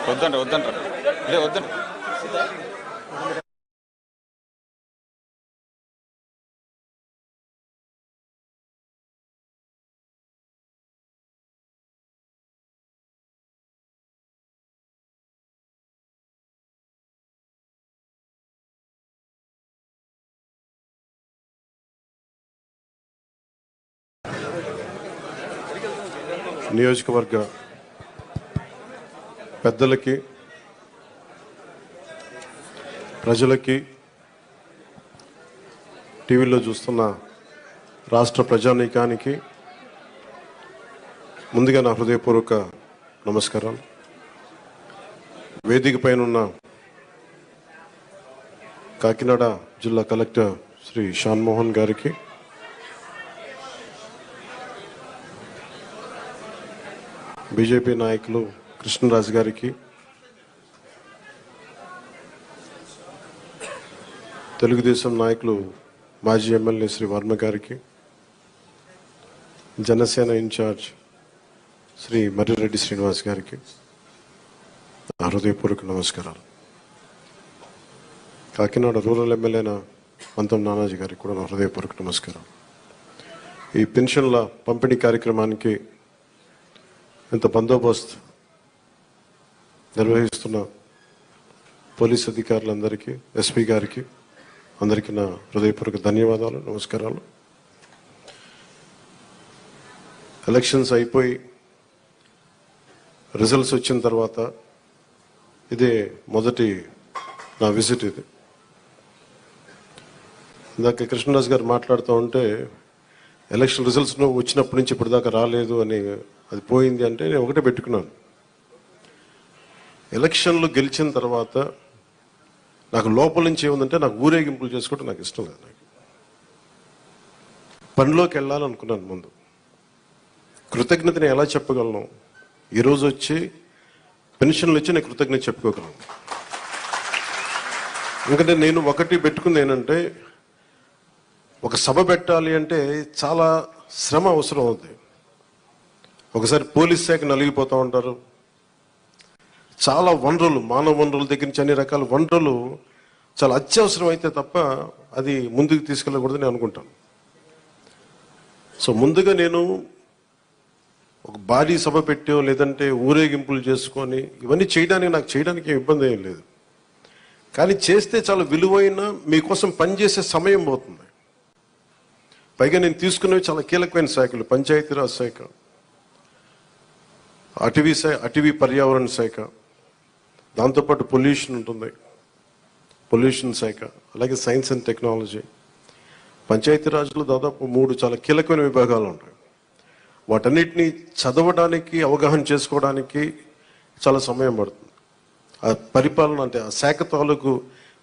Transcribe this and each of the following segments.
వద్దంట వద్దంట వద్దంట. నియోజకవర్గ పెద్దలకి, ప్రజలకి, టీవీలో చూస్తున్న రాష్ట్ర ప్రజానీకానికి ముందుగా నా హృదయపూర్వక నమస్కారాలు. వేదిక పైన ఉన్న కాకినాడ జిల్లా కలెక్టర్ శ్రీ షాన్మోహన్ గారికి, బీజేపీ నాయకులు కృష్ణరాజు గారికి, తెలుగుదేశం నాయకులు మాజీ ఎమ్మెల్యే శ్రీ వర్మ గారికి, జనసేన ఇన్ఛార్జ్ శ్రీ మర్రిరెడ్డి శ్రీనివాస్ గారికి నా హృదయపూర్వక నమస్కారాలు. కాకినాడ రూరల్ ఎమ్మెల్యేన మంతం నానాజీ గారికి కూడా నా హృదయపూర్వక నమస్కారం. ఈ పెన్షన్ల పంపిణీ కార్యక్రమానికి ఇంత బందోబస్తు నిర్వహిస్తున్న పోలీస్ అధికారులందరికీ, ఎస్పీ గారికి అందరికీ నా హృదయపూర్వక ధన్యవాదాలు, నమస్కారాలు. ఎలక్షన్స్ అయిపోయి రిజల్ట్స్ వచ్చిన తర్వాత ఇదే మొదటి నా విజిట్. ఇది ఇందాక కృష్ణరాజు గారు మాట్లాడుతూ ఉంటే ఎలక్షన్ రిజల్ట్స్ వచ్చినప్పటి నుంచి ఇప్పటిదాకా రాలేదు అని, అది పోయింది అంటే నేను ఒకటే పెట్టుకున్నాను. ఎలక్షన్లు గెలిచిన తర్వాత నాకు లోపల నుంచి ఏముందంటే నాకు ఊరేగింపులు చేసుకోవడం నాకు ఇష్టం లేదు. నాకు పనిలోకి వెళ్ళాలనుకున్నాను. ముందు కృతజ్ఞతని ఎలా చెప్పగలను? ఈరోజు వచ్చి పెన్షన్లు వచ్చి నేను కృతజ్ఞత చెప్పుకోగలను. ఎందుకంటే నేను ఒకటి పెట్టుకుంది ఏంటంటే, ఒక సభ పెట్టాలి అంటే చాలా శ్రమ అవసరం అవుతుంది. ఒకసారి పోలీస్ శాఖ నలిగిపోతూ ఉంటారు. చాలా వనరులు, మానవ వనరుల దగ్గర నుంచి అన్ని రకాల వనరులు చాలా అత్యవసరం అయితే తప్ప అది ముందుకు తీసుకెళ్ళకూడదని అనుకుంటాను. సో ముందుగా నేను ఒక భారీ సభ పెట్టో లేదంటే ఊరేగింపులు చేసుకొని ఇవన్నీ చేయడానికి ఇబ్బంది ఏం లేదు. కానీ చేస్తే చాలా విలువైన మీకోసం పనిచేసే సమయం పోతుంది. పైగా నేను తీసుకునేవి చాలా కీలకమైన శాఖలు: పంచాయతీరాజ్ శాఖ, అటవీ పర్యావరణ శాఖ, దాంతోపాటు పొల్యూషన్ ఉంటుంది, పొల్యూషన్ శాఖ, అలాగే సైన్స్ అండ్ టెక్నాలజీ. పంచాయతీరాజ్లో దాదాపు 3 చాలా కీలకమైన విభాగాలు ఉంటాయి. వాటన్నిటినీ చదవడానికి, అవగాహన చేసుకోవడానికి చాలా సమయం పడుతుంది. ఆ పరిపాలన అంటే ఆ శాఖ తాలూకు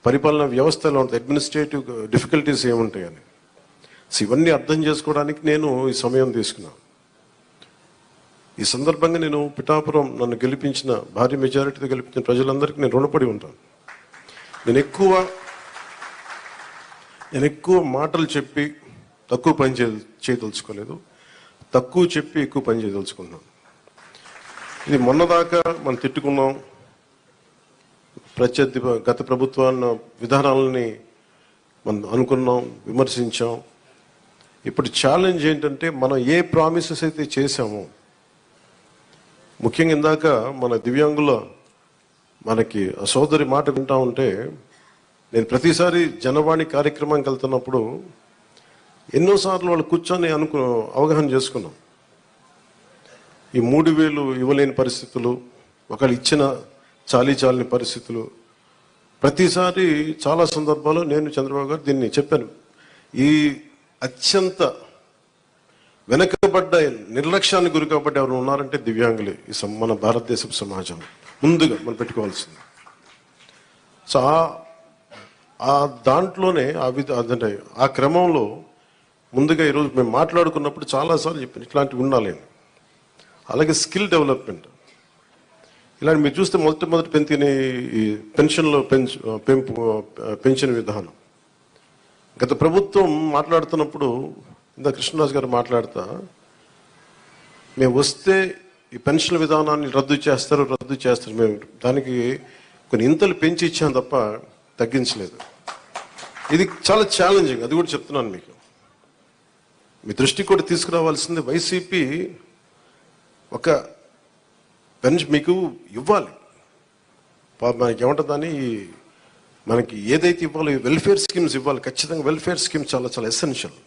పరిపాలన వ్యవస్థ ఎలా ఉంటుంది, అడ్మినిస్ట్రేటివ్ డిఫికల్టీస్ ఏముంటాయని, ఇవన్నీ అర్థం చేసుకోవడానికి నేను ఈ సమయం తీసుకున్నాను. ఈ సందర్భంగా నేను పిఠాపురం నన్ను గెలిపించిన, భారీ మెజారిటీతో గెలిపించిన ప్రజలందరికీ నేను రుణపడి ఉంటాను. నేను ఎక్కువ మాటలు చెప్పి తక్కువ పని చేయదలుచుకోలేదు, తక్కువ చెప్పి ఎక్కువ పని చేయదలుచుకున్నాను. ఇది మొన్నదాకా మనం తిట్టుకున్నాం, గత ప్రభుత్వాన్ని విధానాలని మనం అనుకున్నాం, విమర్శించాం. ఇప్పుడు ఛాలెంజ్ ఏంటంటే, మనం ఏ ప్రామిసెస్ అయితే చేశామో, ముఖ్యంగా ఇందాక మన దివ్యాంగుల మనకి సోదరి మాట వింటా ఉంటే, నేను ప్రతిసారి జనవాణి కార్యక్రమానికి వెళ్తున్నప్పుడు ఎన్నోసార్లు వాళ్ళు కూర్చొని అవగాహన చేసుకున్నాం. ఈ 3,000 ఇవ్వలేని పరిస్థితులు, ఒకళ్ళు ఇచ్చిన చాలని పరిస్థితులు. ప్రతిసారి చాలా సందర్భాల్లో నేను చంద్రబాబు గారు దీన్ని చెప్పాను. ఈ అత్యంత వెనకబడ్డ, నిర్లక్ష్యానికి గురి కాబట్టి ఎవరు ఉన్నారంటే దివ్యాంగులే ఈ మన భారతదేశపు సమాజం ముందుగా మనం పెట్టుకోవాల్సింది. సో ఆ దాంట్లోనే అదంటే ఆ క్రమంలో ముందుగా ఈరోజు మేము మాట్లాడుకున్నప్పుడు చాలాసార్లు చెప్పాను ఇట్లాంటివి ఉండాలి. అలాగే స్కిల్ డెవలప్మెంట్, ఇలాంటి మీరు చూస్తే మొదటి పెంచిన ఈ పెన్షన్లో పెంచిన విధానం. గత ప్రభుత్వం మాట్లాడుతున్నప్పుడు ఇందా కృష్ణరాజు గారు మాట్లాడుతా, మేము వస్తే ఈ పెన్షన్ విధానాన్ని రద్దు చేస్తారు. మేము దానికి కొన్ని ఇంతలు పెంచి ఇచ్చాం తప్ప తగ్గించలేదు. ఇది చాలా ఛాలెంజింగ్, అది కూడా చెప్తున్నాను మీకు. మీ దృష్టికి కూడా తీసుకురావాల్సింది, వైసీపీ ఒక పెన్షన్ మీకు ఇవ్వాలి. మనకి ఏమంటుందని, మనకి ఏదైతే ఇవ్వాలో వెల్ఫేర్ స్కీమ్స్ ఇవ్వాలి. ఖచ్చితంగా వెల్ఫేర్ స్కీమ్ చాలా చాలా ఎసెన్షియల్.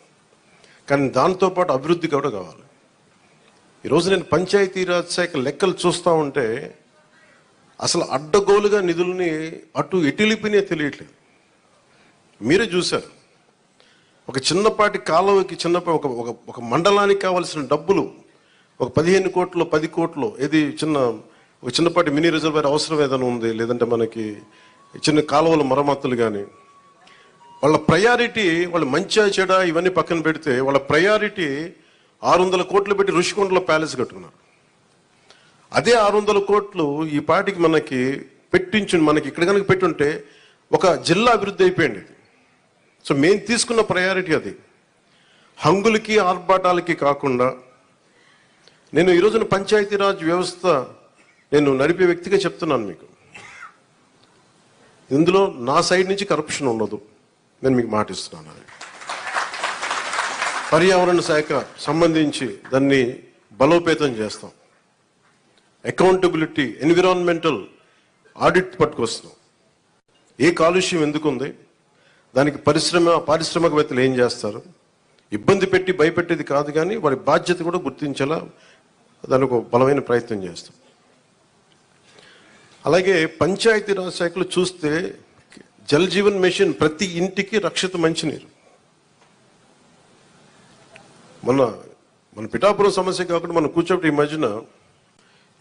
కానీ దాంతోపాటు అభివృద్ధి కూడా కావాలి. ఈరోజు నేను పంచాయతీరాజ్ శాఖ లెక్కలు చూస్తూ ఉంటే అసలు అడ్డగోలుగా నిధుల్ని అటు ఎటులిపినే తెలియట్లేదు. మీరే చూశారు, ఒక చిన్నపాటి కాలువకి ఒక మండలానికి కావాల్సిన డబ్బులు ఒక 15 కోట్లు 10 కోట్లు ఏది ఒక చిన్నపాటి మినీ రిజర్వాయర్ అవసరం ఏదైనా ఉంది, లేదంటే మనకి చిన్న కాలువల మరమ్మతులు కానీ, వాళ్ళ ప్రయారిటీ, వాళ్ళు మంచిగా చెడ ఇవన్నీ పక్కన పెడితే వాళ్ళ ప్రయారిటీ 600 కోట్లు పెట్టి ఋషికొండలో ప్యాలెస్ కట్టుకున్నారు. అదే 600 కోట్లు ఈ పాటికి మనకి మనకి ఇక్కడ కనుక పెట్టుంటే ఒక జిల్లా అభివృద్ధి అయిపోయింది. సో మేము తీసుకున్న ప్రయారిటీ అది. హంగులకి ఆర్భాటాలకి కాకుండా, నేను ఈరోజున పంచాయతీరాజ్ వ్యవస్థ నేను నడిపే వ్యక్తిగా చెప్తున్నాను మీకు, ఇందులో నా సైడ్ నుంచి కరప్షన్ ఉండదు, నేను మీకు మాటిస్తున్నాను. పర్యావరణ శాఖ సంబంధించి దాన్ని బలోపేతం చేస్తాం. అకౌంటబిలిటీ, ఎన్విరాన్మెంటల్ ఆడిట్ పట్టుకొస్తున్నాం. ఏ కాలుష్యం ఎందుకు ఉంది, దానికి పారిశ్రామికవేత్తలు ఏం చేస్తారు, ఇబ్బంది పెట్టి భయపెట్టేది కాదు, కానీ వారి బాధ్యత కూడా గుర్తించేలా దానికి ఒక బలమైన ప్రయత్నం చేస్తాం. అలాగే పంచాయతీరాజ్ శాఖలు చూస్తే జల్ జీవన్ మిషన్, ప్రతి ఇంటికి రక్షిత మంచినీరు. మన పిఠాపురం సమస్య కాకుండా మనం కూర్చోబెట్టి ఈ మధ్యన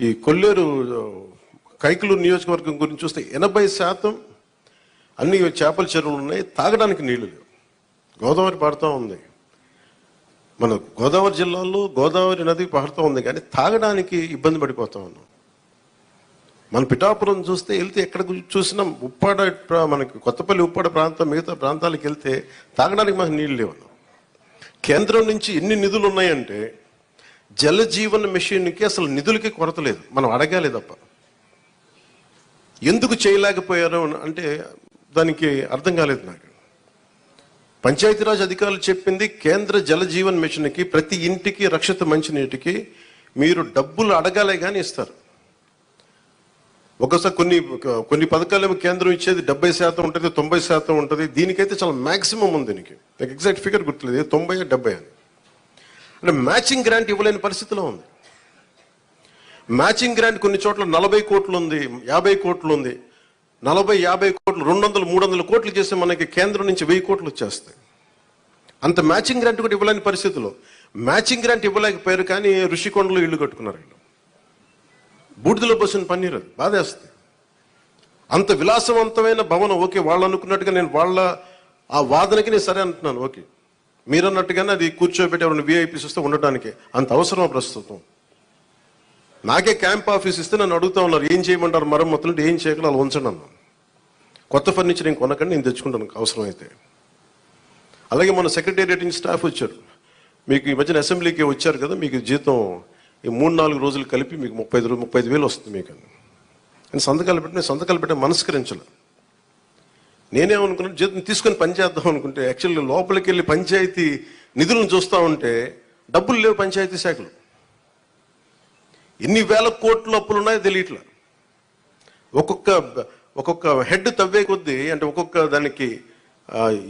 ఈ కొల్లేరు కైకలూరు నియోజకవర్గం గురించి చూస్తే 80% అన్ని చేపల చెరువులు ఉన్నాయి, తాగడానికి నీళ్లు లేవు. గోదావరి పారుతూ ఉంది, మన గోదావరి జిల్లాలో గోదావరి నది పారుతూ ఉంది, కానీ తాగడానికి ఇబ్బంది పడిపోతా ఉన్నాం. మన పిఠాపురం చూస్తే వెళ్తే ఎక్కడ చూసినా ఉప్పాడ, మనకి కొత్తపల్లి ఉప్పాడ ప్రాంతం, మిగతా ప్రాంతాలకు వెళ్తే తాగడానికి మనకు నీళ్ళు లేవు. కేంద్రం నుంచి ఎన్ని నిధులు ఉన్నాయంటే జల జీవన్ మిషన్కి అసలు నిధులకి కొరత లేదు, మనం అడగాలి తప్ప. ఎందుకు చేయలేకపోయారు అంటే దానికి అర్థం కాలేదు నాకు. పంచాయతీరాజ్ అధికారులు చెప్పింది, కేంద్ర జల జీవన్ మిషన్కి ప్రతి ఇంటికి రక్షిత మంచినీటికి మీరు డబ్బులు అడగాలే కానీ ఇస్తారు. ఒకసారి కొన్ని పథకాలు కేంద్రం ఇచ్చేది 70% ఉంటుంది, 90% ఉంటుంది. దీనికైతే చాలా మ్యాక్సిమం ఉంది. దీనికి నాకు ఎగ్జాక్ట్ ఫిగర్ గుర్తులేదు, 90 70 అని. అంటే మ్యాచింగ్ గ్రాంట్ ఇవ్వలేని పరిస్థితిలో ఉంది. మ్యాచింగ్ గ్రాంట్ కొన్ని చోట్ల 40 కోట్లు ఉంది, 50 కోట్లు ఉంది. 40-50 కోట్లు 200-300 కోట్లు చేస్తే మనకి కేంద్రం నుంచి 1000 కోట్లు వచ్చేస్తాయి. అంత మ్యాచింగ్ గ్రాంట్ కూడా ఇవ్వలేని పరిస్థితిలో, మ్యాచింగ్ గ్రాంట్ ఇవ్వలేకపోయారు, కానీ ఋషికొండలో ఇల్లు కట్టుకున్నారు. వీళ్ళు బూడిదలో పోసిన పన్నీరు, అది బాధేస్తుంది. అంత విలాసవంతమైన భవనం, ఓకే, వాళ్ళు అనుకున్నట్టుగా నేను వాళ్ళ ఆ వాదనకి నేను సరే అంటున్నాను, ఓకే, మీరు అన్నట్టుగానే అది కూర్చోబెట్టి ఎవరైనా విఐపీస్ వస్తే ఉండటానికి అంత అవసరం ప్రస్తుతం. నాకే క్యాంప్ ఆఫీస్ ఇస్తే నన్ను అడుగుతా ఉన్నారు, ఏం చేయమంటారు మరమ్మతులు అంటే, ఏం చేయగలరు అలా ఉంచండి అన్నాను. కొత్త ఫర్నిచర్ నేను కొనకండి, నేను తెచ్చుకుంటాను అవసరం అయితే. అలాగే మన సెక్రటేరియట్ నుంచి స్టాఫ్ వచ్చారు, మీకు ఈ మధ్యన అసెంబ్లీకి వచ్చారు కదా, మీకు జీతం ఈ 3-4 రోజులు కలిపి మీకు 35,000 వస్తుంది మీకు అని సంతకాలు పెట్టే మనస్కరించలే. నేనేమనుకున్నాను, జీతం తీసుకొని పని చేద్దాం అనుకుంటే, యాక్చువల్లీ లోపలికి వెళ్ళి పంచాయతీ నిధులను చూస్తూ ఉంటే డబ్బులు లేవు. పంచాయతీ శాఖలు ఎన్ని వేల కోట్ల అప్పులు ఉన్నాయో తెలియట్లా. ఒక్కొక్క హెడ్ తవ్వే కొద్దీ, అంటే ఒక్కొక్క దానికి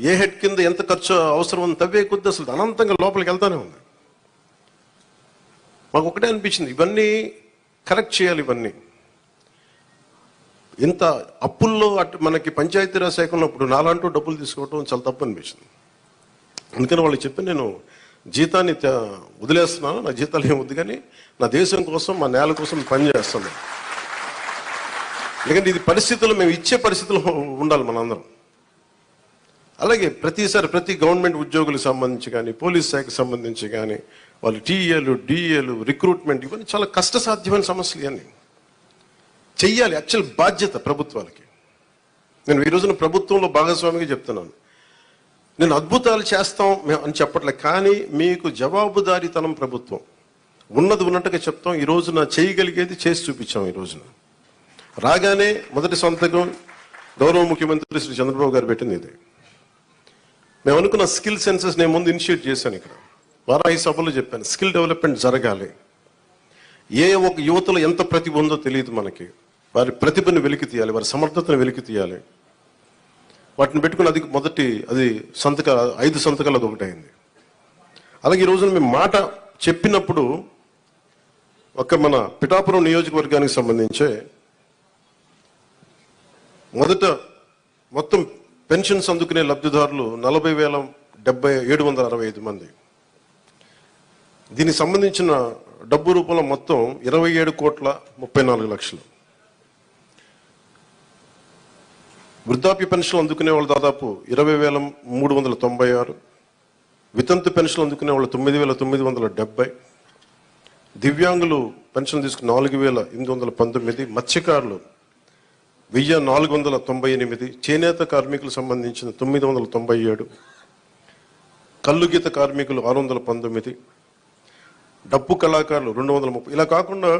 ఏ హెడ్ కింద ఎంత ఖర్చు అవసరం అని తవ్వే కొద్దీ అసలు అనంతంగా లోపలికి వెళ్తానే ఉంది. మాకు ఒకటే అనిపించింది, ఇవన్నీ కరెక్ట్ చేయాలి. ఇవన్నీ ఇంత అప్పుల్లో మనకి పంచాయతీరాజ్ శాఖ ఉన్నప్పుడు నాలంటూ డబ్బులు తీసుకోవటం చాలా తప్పు అనిపించింది. అందుకని వాళ్ళకి చెప్పి, నేను జీతాన్ని వదిలేస్తున్నాను, నా జీతాలు ఏం వద్దు, కానీ నా దేశం కోసం, మా నేల కోసం పని చేస్తాను. ఎందుకంటే ఇది పరిస్థితులు, మేము ఇచ్చే పరిస్థితులు ఉండాలి మనందరం. అలాగే ప్రతి గవర్నమెంట్ ఉద్యోగులకు సంబంధించి కానీ, పోలీస్ శాఖకు సంబంధించి కానీ, వాళ్ళు టీఏలు, డిఏలు, రిక్రూట్మెంట్, ఇవన్నీ చాలా కష్టసాధ్యమైన సమస్యలు. ఇవన్నీ చెయ్యాలి, యాక్చువల్ బాధ్యత ప్రభుత్వాలకి. నేను ఈ రోజున ప్రభుత్వంలో భాగస్వామిగా చెప్తున్నాను. నేను అద్భుతాలు చేస్తాం అని చెప్పట్లే, కానీ మీకు జవాబుదారీతనం ప్రభుత్వం ఉన్నది ఉన్నట్టుగా చెప్తాం. ఈ రోజున చేయగలిగేది చేసి చూపించాం. ఈ రోజున రాగానే మొదటి సంతకం గౌరవ ముఖ్యమంత్రి శ్రీ చంద్రబాబు గారు పెట్టింది ఇది. మేము అనుకున్న స్కిల్ సెన్సెస్ నేను ముందు ఇనిషియేట్ చేశాను. ఇక్కడ వారాహి సభలో చెప్పాను, స్కిల్ డెవలప్మెంట్ జరగాలి. ఏ ఒక యువతలో ఎంత ప్రతిభ ఉందో తెలియదు మనకి. వారి ప్రతిభను వెలికి తీయాలి, వారి సమర్థతను వెలికి తీయాలి. వాటిని పెట్టుకుని అది మొదటి అది 5 సంతకాలు అది ఒకటి అయింది. అలాగే ఈ రోజున మేము మాట చెప్పినప్పుడు ఒక మన పిఠాపురం నియోజకవర్గానికి సంబంధించే మొదట మొత్తం పెన్షన్స్ అందుకునే లబ్ధిదారులు 40,765 మంది. దీనికి సంబంధించిన డబ్బు రూపంలో మొత్తం 27,34,00,000. వృద్ధాప్య పెన్షన్లు అందుకునే వాళ్ళు దాదాపు 20,396. వితంతు పెన్షన్లు అందుకునే వాళ్ళు 9,970. దివ్యాంగులు పెన్షన్ తీసుకుని 4,819. మత్స్యకారులు 1,498. చేనేత కార్మికులకు సంబంధించిన 997. కల్లుగీత కార్మికులు 619. డప్పు కళాకారులు 230. ఇలా కాకుండా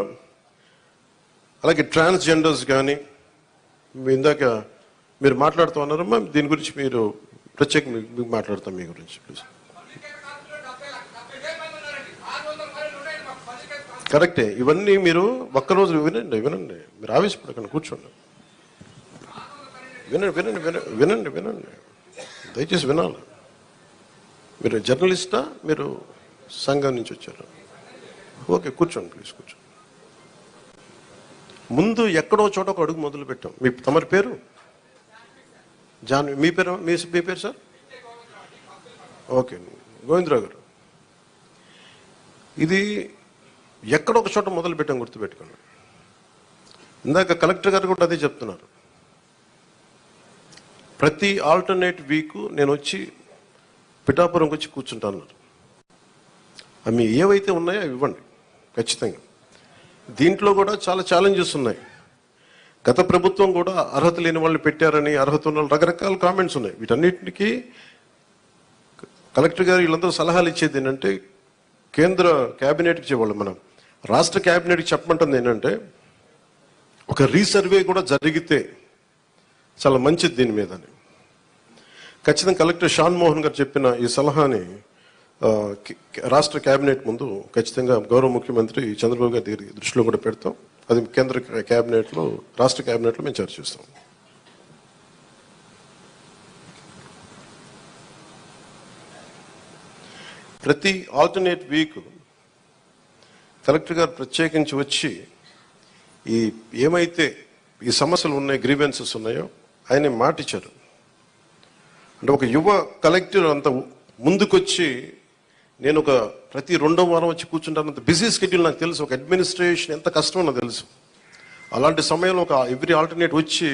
అలాగే ట్రాన్స్జెండర్స్ కానీ ఇందాక మీరు మాట్లాడుతూ ఉన్నారమ్మా, దీని గురించి మీరు ప్రత్యేకంగా మీకు మాట్లాడతాం మీ గురించి ప్లీజ్. కరెక్టే, ఇవన్నీ మీరు ఒక్కరోజు వినండి మీరు ఆవేశపడకండి, కూర్చోండి, వినండి దయచేసి వినాలి. మీరు జర్నలిస్టా, మీరు సంఘం నుంచి వచ్చారు? ఓకే, కూర్చోండి ప్లీజ్, కూర్చోండి. ముందు ఎక్కడో చోట ఒక అడుగు మొదలు పెట్టాం. తమరి పేరు మీ పేరు సార్? ఓకే, గోవిందరావు గారు. ఇది ఎక్కడో ఒక చోట మొదలు పెట్టాం, గుర్తుపెట్టుకోండి. ఇందాక కలెక్టర్ గారు కూడా అదే చెప్తున్నారు. ప్రతి ఆల్టర్నేట్ వీక్ నేను వచ్చి పిఠాపురంకి వచ్చి కూర్చుంటాను. అవి ఏవైతే ఉన్నాయో అవి ఇవ్వండి ఖచ్చితంగా. దీంట్లో కూడా చాలా ఛాలెంజెస్ ఉన్నాయి. గత ప్రభుత్వం కూడా అర్హత లేని వాళ్ళని పెట్టారని, అర్హత ఉన్న రకరకాల కామెంట్స్ ఉన్నాయి. వీటన్నిటికీ కలెక్టర్ గారు వీళ్ళందరూ సలహాలు ఇచ్చేది ఏంటంటే, కేంద్ర క్యాబినెట్కి ఇచ్చేవాళ్ళు, మనం రాష్ట్ర క్యాబినెట్కి చెప్పమంటుంది ఏంటంటే, ఒక రీసర్వే కూడా జరిగితే చాలా మంచిది దీని మీద అని. ఖచ్చితంగా కలెక్టర్ షాన్ మోహన్ గారు చెప్పిన ఈ సలహాని రాష్ట్ర క్యాబినెట్ ముందు ఖచ్చితంగా గౌరవ ముఖ్యమంత్రి చంద్రబాబు గారి దగ్గర దృష్టిలో కూడా పెడతాం. అది కేంద్ర క్యాబినెట్లో, రాష్ట్ర క్యాబినెట్లో మేము చర్చిస్తాం. ప్రతి ఆల్టర్నేట్ వీక్ కలెక్టర్ గారు ప్రత్యేకించి వచ్చి ఈ ఏమైతే ఈ సమస్యలు ఉన్నాయో, గ్రీవెన్సెస్ ఉన్నాయో ఆయన మాట ఇచ్చారు. అంటే ఒక యువ కలెక్టర్ అంత ముందుకొచ్చి నేను ఒక ప్రతి 2వ వారం వచ్చి కూర్చుంటానంత బిజీ షెడ్యూల్ నాకు తెలుసు. ఒక అడ్మినిస్ట్రేషన్ ఎంత కష్టమో నాకు తెలుసు. అలాంటి సమయంలో ఒక ఎవ్రీ ఆల్టర్నేట్ వచ్చి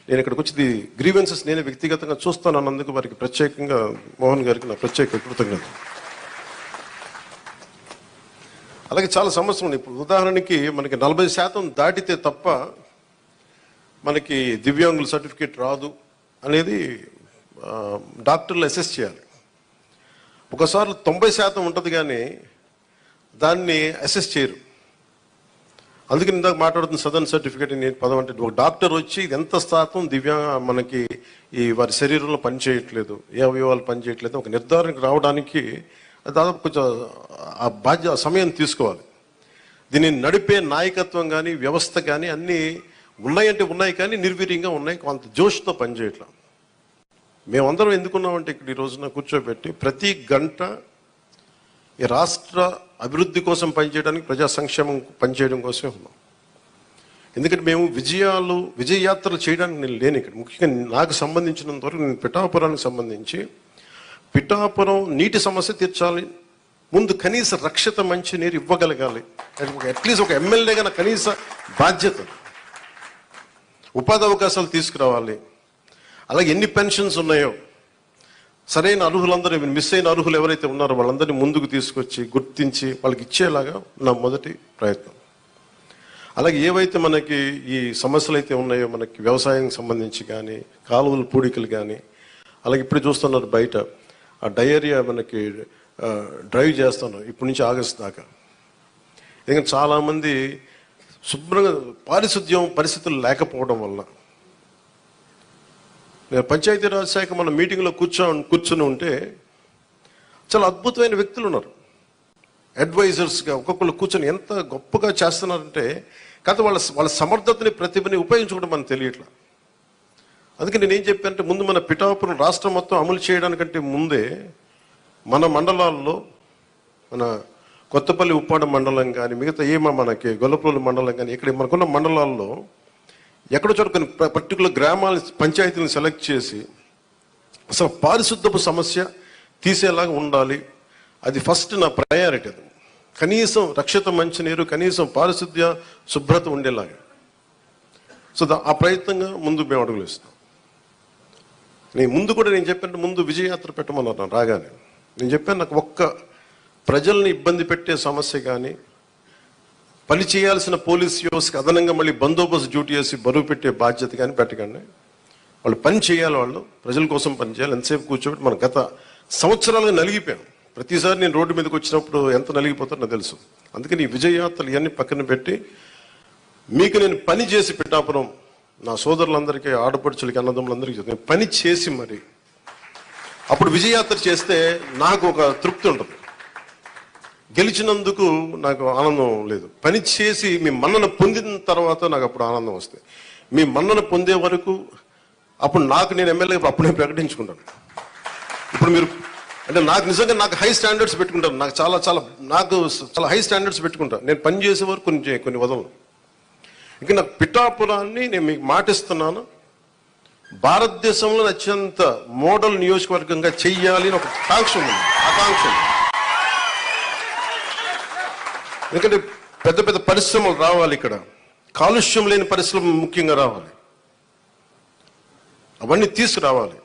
నేను ఇక్కడికి వచ్చి గ్రీవెన్సెస్ నేనే వ్యక్తిగతంగా చూస్తాను అన్నందుకు వారికి ప్రత్యేకంగా మోహన్ గారికి నా ప్రత్యేక కృతజ్ఞత. అలాగే చాలా సమస్యలు ఉన్నాయి. ఇప్పుడు ఉదాహరణకి మనకి 40% దాటితే తప్ప మనకి దివ్యాంగుల సర్టిఫికేట్ రాదు అనేది డాక్టర్లు అసెస్ చేయాలి. ఒకసారి 90% ఉంటుంది కానీ దాన్ని అసెస్ చేయరు. అందుకని ఇందాక మాట్లాడుతున్న సదరన్ సర్టిఫికేట్ పదం అంటే ఒక డాక్టర్ వచ్చి ఇది ఎంత శాతం మనకి ఈ వారి శరీరంలో పనిచేయట్లేదు, ఏ అవయవాలు పనిచేయట్లేదు ఒక నిర్ధారణకు రావడానికి దాదాపు కొంచెం ఆ సమయం తీసుకోవాలి. దీన్ని నడిపే నాయకత్వం కానీ వ్యవస్థ కానీ అన్నీ ఉన్నాయంటే ఉన్నాయి, కానీ నిర్వీర్యంగా ఉన్నాయి, కొంత జోష్తో పనిచేయట్లేదు. మేమందరం ఎందుకున్నామంటే ఇక్కడ ఈ రోజున కూర్చోబెట్టి ప్రతి గంట ఈ రాష్ట్ర అభివృద్ధి కోసం పనిచేయడానికి, ప్రజా సంక్షేమం పనిచేయడం కోసమే ఉన్నాం. ఎందుకంటే మేము విజయయాత్రలు చేయడానికి నేను లేను ఇక్కడ. ముఖ్యంగా నాకు సంబంధించినంత వరకు నేను పిఠాపురానికి సంబంధించి పిఠాపురం నీటి సమస్య తీర్చాలి, ముందు కనీస రక్షిత మంచి నీరు ఇవ్వగలగాలి, అట్లీస్ట్ ఒక ఎమ్మెల్యేగా కనీస బాధ్యత, ఉపాధి అవకాశాలు తీసుకురావాలి. అలాగే ఎన్ని పెన్షన్స్ ఉన్నాయో సరైన అర్హులందరూ, మిస్ అయిన అర్హులు ఎవరైతే ఉన్నారో వాళ్ళందరినీ ముందుకు తీసుకొచ్చి గుర్తించి వాళ్ళకి ఇచ్చేలాగా నా మొదటి ప్రయత్నం. అలాగే ఏవైతే మనకి ఈ సమస్యలు అయితే ఉన్నాయో, మనకి వ్యవసాయం సంబంధించి కానీ, కాలువల పూడికలు కానీ, అలాగే ఇప్పుడు చూస్తున్నారు బయట ఆ డయేరియా మనకి డ్రైవ్ చేస్తాను ఇప్పటి నుంచి ఆగస్టు దాకా. ఎందుకంటే చాలామంది శుభ్రంగా పారిశుద్ధ్యం పరిస్థితులు లేకపోవడం వల్ల. నేను పంచాయతీరాజ్ శాఖ మన మీటింగ్లో కూర్చొని ఉంటే చాలా అద్భుతమైన వ్యక్తులు ఉన్నారు, అడ్వైజర్స్గా ఒక్కొక్కరు కూర్చొని ఎంత గొప్పగా చేస్తున్నారంటే కాదు వాళ్ళ సమర్థతని ప్రతిభని ఉపయోగించుకోవడం మనకు తెలియట్లా. అందుకే నేనేం చెప్పానంటే ముందు మన పిఠాపురం రాష్ట్రం మొత్తం అమలు చేయడానికంటే ముందే మన మండలాల్లో మన కొత్తపల్లి ఉప్పాడ మండలం కానీ మిగతా మనకి గొల్లపల్లి మండలం కానీ ఇక్కడ మనకున్న మండలాల్లో ఎక్కడో చోట కొన్ని పర్టికులర్ గ్రామాల పంచాయతీలను సెలెక్ట్ చేసి అసలు పారిశుద్ధపు సమస్య తీసేలాగా ఉండాలి. అది ఫస్ట్ నా ప్రయారిటీ. అది కనీసం రక్షిత మంచినీరు, కనీసం పారిశుద్ధ్య శుభ్రత ఉండేలాగా. సో ఆ ప్రయత్నంగా ముందు మేము అడుగులు ఇస్తాం. నేను చెప్పాను ముందు విజయయాత్ర పెట్టమన్నారు రాగానే. నేను చెప్పాను నాకు ఒక్క ప్రజల్ని ఇబ్బంది పెట్టే సమస్య కానీ, పని చేయాల్సిన పోలీస్ వ్యవస్థకి అదనంగా మళ్ళీ బందోబస్తు డ్యూటీ చేసి బరువు పెట్టే బాధ్యత కానీ పెట్టకండి. వాళ్ళు పని చేయాలి, వాళ్ళు ప్రజల కోసం పని చేయాలి. ఎంతసేపు కూర్చోబెట్టి మనం గత సంవత్సరాలుగా నలిగిపోయాం. ప్రతిసారి నేను రోడ్డు మీదకి వచ్చినప్పుడు ఎంత నలిగిపోతారో నాకు తెలుసు. అందుకని ఈ విజయయాత్రలు ఇవన్నీ పక్కన పెట్టి మీకు నేను పని చేసి పిఠాపురం నా సోదరులందరికీ, ఆడపడుచులకి, అన్నదమ్ములందరికీ నేను పని చేసి మరి అప్పుడు విజయయాత్ర చేస్తే నాకు ఒక తృప్తి ఉంటుంది. గెలిచినందుకు నాకు ఆనందం లేదు, పని చేసి మీ మన్నన పొందిన తర్వాత నాకు అప్పుడు ఆనందం వస్తుంది. మీ మన్నన పొందే వరకు అప్పుడు నేను ఎమ్మెల్యే అప్పుడే ప్రకటించుకుంటాను. ఇప్పుడు మీరు అంటే నాకు నిజంగా హై స్టాండర్డ్స్ పెట్టుకుంటాను. నాకు చాలా హై స్టాండర్డ్స్ పెట్టుకుంటాను. నేను పని చేసే వరకు కొన్ని వదలను. ఇంకా నాకు పిఠాపురాన్ని నేను మీకు మాటిస్తున్నాను, భారతదేశంలో అత్యంత మోడల్ నియోజకవర్గంగా చెయ్యాలి అని ఒక ఆకాంక్ష ఉంది. ఎందుకంటే పెద్ద పరిశ్రమలు రావాలి, ఇక్కడ కాలుష్యం లేని పరిశ్రమ ముఖ్యంగా రావాలి, అవన్నీ తీసుకురావాలి.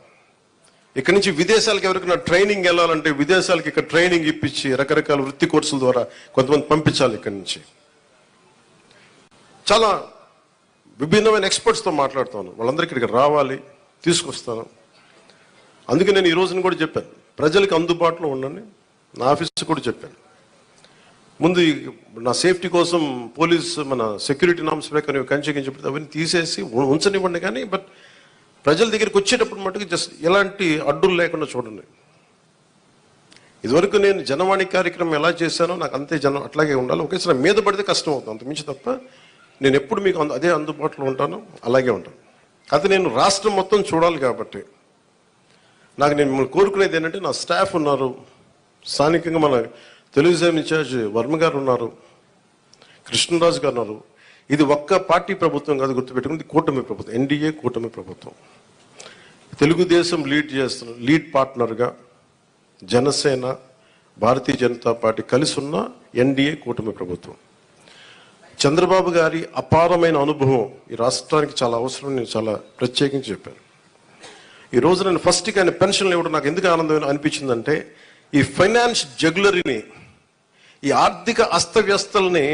ఇక్కడ నుంచి విదేశాలకు ఎవరికైనా ట్రైనింగ్ వెళ్ళాలంటే విదేశాలకు ఇక్కడ ట్రైనింగ్ ఇప్పించి రకరకాల వృత్తి కోర్సుల ద్వారా కొంతమంది పంపించాలి. ఇక్కడి నుంచి చాలా విభిన్నమైన ఎక్స్పర్ట్స్తో మాట్లాడుతాను, వాళ్ళందరికీ ఇక్కడికి రావాలి, తీసుకొస్తాను. అందుకే నేను ఈ రోజున కూడా చెప్పాను, ప్రజలకు అందుబాటులో ఉండండి. నా ఆఫీస్ కూడా చెప్పాను, ముందు నా సేఫ్టీ కోసం పోలీస్ మన సెక్యూరిటీ నామ్స్ ప్రకారం కంచెకించి అవన్నీ తీసేసి ఉంచనివ్వండి. కానీ బట్ ప్రజల దగ్గరికి వచ్చేటప్పుడు మటుకు జస్ట్ ఎలాంటి అడ్డులు లేకుండా చూడండి. ఇదివరకు నేను జనవాణి కార్యక్రమం ఎలా చేశానో నాకు అంతే జనం అట్లాగే ఉండాలి. ఒకేసారి మీద పడితే కష్టం అవుతుంది, అంత మించి తప్ప నేను ఎప్పుడు మీకు అదే అందుబాటులో ఉంటాను, అలాగే ఉంటాను. అది నేను రాష్ట్రం మొత్తం చూడాలి కాబట్టి నేను మిమ్మల్ని కోరుకునేది ఏంటంటే నా స్టాఫ్ ఉన్నారు, స్థానికంగా మన తెలుగుదేశం ఇన్ఛార్జ్ వర్మ గారు ఉన్నారు, కృష్ణరాజు గారు ఉన్నారు. ఇది ఒక్క పార్టీ ప్రభుత్వం కాదు, గుర్తుపెట్టుకుంది కూటమి ప్రభుత్వం, ఎన్డీఏ కూటమి ప్రభుత్వం. తెలుగుదేశం లీడ్ పార్ట్నర్గా జనసేన, భారతీయ జనతా పార్టీ కలిసి ఉన్న ఎన్డీఏ కూటమి ప్రభుత్వం. చంద్రబాబు గారి అపారమైన అనుభవం ఈ రాష్ట్రానికి చాలా అవసరం. నేను చాలా ప్రత్యేకించి చెప్పాను. ఈ రోజు నేను ఫస్ట్కి ఆయన పెన్షన్లు ఇవ్వడం నాకు ఎందుకు ఆనందం అనిపించిందంటే, ఈ ఫైనాన్స్ జగ్యులరీని, ఈ ఆర్థిక అస్తవ్యస్తల్ని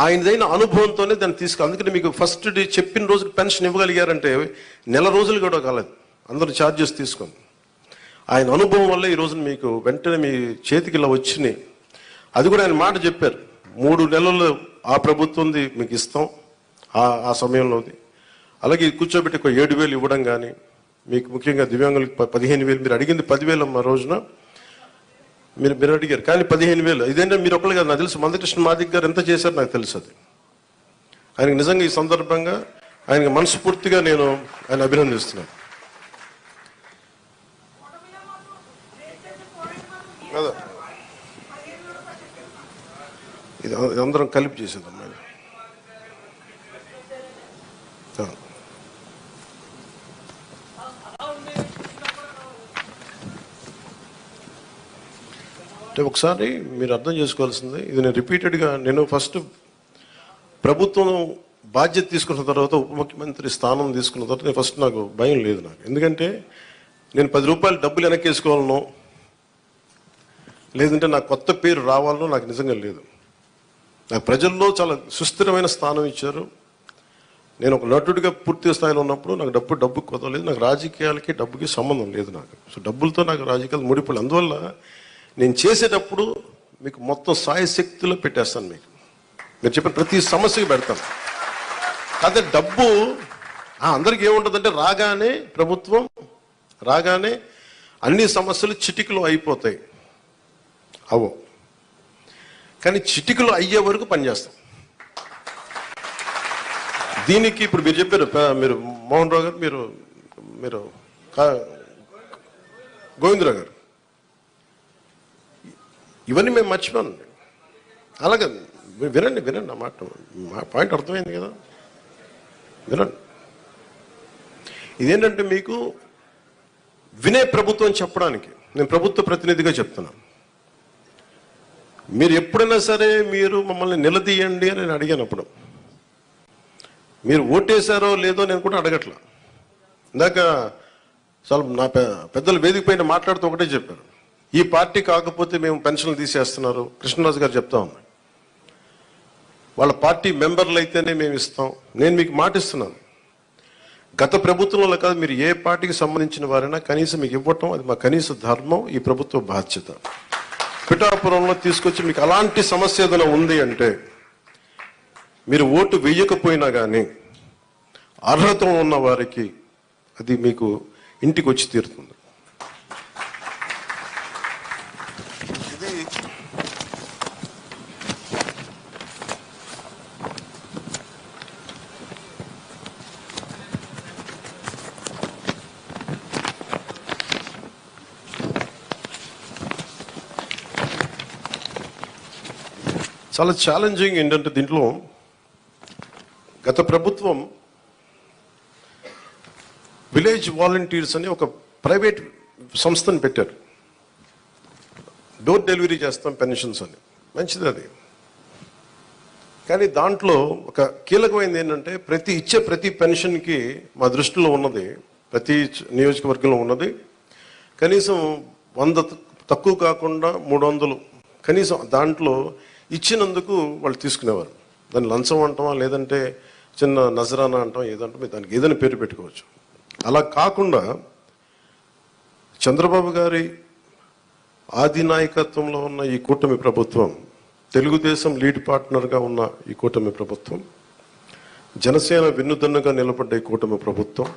ఆయనదైన అనుభవంతోనే దాన్ని అందుకని మీకు ఫస్ట్ డే చెప్పిన రోజుకి పెన్షన్ ఇవ్వగలిగారంటే నెల రోజులు కూడా కాలేదు, అందరూ ఛార్జెస్ తీసుకొని. ఆయన అనుభవం వల్ల ఈ రోజున మీకు వెంటనే మీ చేతికి ఇలా వచ్చినాయి. అది కూడా ఆయన మాట చెప్పారు, 3 నెలలు ఆ ప్రభుత్వంది మీకు ఇస్తాం ఆ సమయంలోది. అలాగే కూర్చోబెట్టి ఒక 7,000 ఇవ్వడం కానీ, మీకు ముఖ్యంగా దివ్యాంగులకు 15,000, మీరు అడిగింది 10,000 మా రోజున మీరు అడిగారు, కానీ 15,000 ఇదేంటే మీరు ఒకళ్ళు కాదు, నాకు తెలుసు మందకృష్ణ మాదిక్ గారు ఎంత చేశారు నాకు తెలుసు. అది ఆయనకు నిజంగా ఈ సందర్భంగా ఆయనకి మనస్ఫూర్తిగా నేను ఆయన అభినందిస్తున్నాను. కదా ఇది అందరం కలిపి చేసేదమ్మా. అంటే ఒకసారి మీరు అర్థం చేసుకోవాల్సింది, ఇది నేను రిపీటెడ్గా నేను ఫస్ట్ ప్రభుత్వం బాధ్యత తీసుకున్న తర్వాత, ఉప ముఖ్యమంత్రి స్థానం తీసుకున్న తర్వాత నేను ఫస్ట్ నాకు భయం లేదు నాకు. ఎందుకంటే నేను 10 రూపాయలు డబ్బులు వెనక్కేసుకోవాలనో లేదంటే నాకు కొత్త పేరు రావాలనో నాకు నిజంగా లేదు. నాకు ప్రజల్లో చాలా సుస్థిరమైన స్థానం ఇచ్చారు. నేను ఒక నటుడిగా పూర్తి స్థాయిలో ఉన్నప్పుడు నాకు డబ్బు కుదరలేదు. నాకు రాజకీయాలకి డబ్బుకి సంబంధం లేదు నాకు. సో డబ్బులతో నాకు రాజకీయాలు ముడిపోలేదు. అందువల్ల నేను చేసేటప్పుడు మీకు మొత్తం సాయశక్తిలో పెట్టేస్తాను. మీరు చెప్పిన ప్రతి సమస్యకి పెడతాను. అదే డబ్బు అందరికీ ఏముంటుందంటే ప్రభుత్వం రాగానే అన్ని సమస్యలు చిటికలో అయిపోతాయి. అవో, కానీ చిటికలో అయ్యే వరకు పనిచేస్తాం. దీనికి ఇప్పుడు మీరు చెప్పారు, మీరు మోహన్ రావు గారు, మీరు గోవిందరావు గారు, ఇవన్నీ మేము మర్చిపోనండి. అలాగే వినండి నా పాయింట్ అర్థమైంది కదా, వినండి. ఇదేంటంటే మీకు వినే ప్రభుత్వం చెప్పడానికి నేను ప్రభుత్వ ప్రతినిధిగా చెప్తున్నాను. మీరు ఎప్పుడైనా సరే మీరు మమ్మల్ని నిలదీయండి అని నేను అడిగానప్పుడు, మీరు ఓటేశారో లేదో నేను కూడా అడగట్లా. ఇందాక చాలా నా పెద్దలు వేదిక పైన మాట్లాడుతూ ఒకటే చెప్పారు, ఈ పార్టీ కాకపోతే మేము పెన్షన్లు తీసేస్తున్నారు. కృష్ణరాజు గారు చెప్తా ఉన్నారు, వాళ్ళ పార్టీ మెంబర్లు అయితేనే మేము ఇస్తాం. నేను మీకు మాటిస్తున్నాను, గత ప్రభుత్వంలో కాదు, మీరు ఏ పార్టీకి సంబంధించిన వారైనా కనీసం మీకు ఇవ్వటం అది మా కనీస ధర్మం, ఈ ప్రభుత్వ బాధ్యత. పిఠాపురంలో తీసుకొచ్చి మీకు అలాంటి సమస్య ఏదైనా ఉంది అంటే మీరు ఓటు వేయకపోయినా కానీ అర్హత ఉన్న వారికి అది మీకు ఇంటికి వచ్చి తీరుతుంది. చాలా ఛాలెంజింగ్ ఏంటంటే దీంట్లో గత ప్రభుత్వం విలేజ్ వాలంటీర్స్ అని ఒక ప్రైవేట్ సంస్థను పెట్టారు. డోర్ డెలివరీ చేస్తాం పెన్షన్స్ అని, మంచిది అది. కానీ దాంట్లో ఒక కీలకమైనది ఏంటంటే ప్రతి పెన్షన్కి మా దృష్టిలో ఉన్నది, ప్రతి నియోజకవర్గంలో ఉన్నది కనీసం 100 తక్కువ కాకుండా 300 కనీసం దాంట్లో ఇచ్చినందుకు వాళ్ళు తీసుకునేవారు. దాన్ని లంచం అంటామా, లేదంటే చిన్న నజరానా అంటాం, ఏదంటే మీరు దానికి ఏదైనా పేరు పెట్టుకోవచ్చు. అలా కాకుండా చంద్రబాబు గారి ఆదినాయకత్వంలో ఉన్న ఈ కూటమి ప్రభుత్వం, తెలుగుదేశం లీడ్ పార్ట్నర్గా ఉన్న ఈ కూటమి ప్రభుత్వం, జనసేన వెన్నుదన్నుగా నిలబడ్డ ఈ కూటమి ప్రభుత్వం,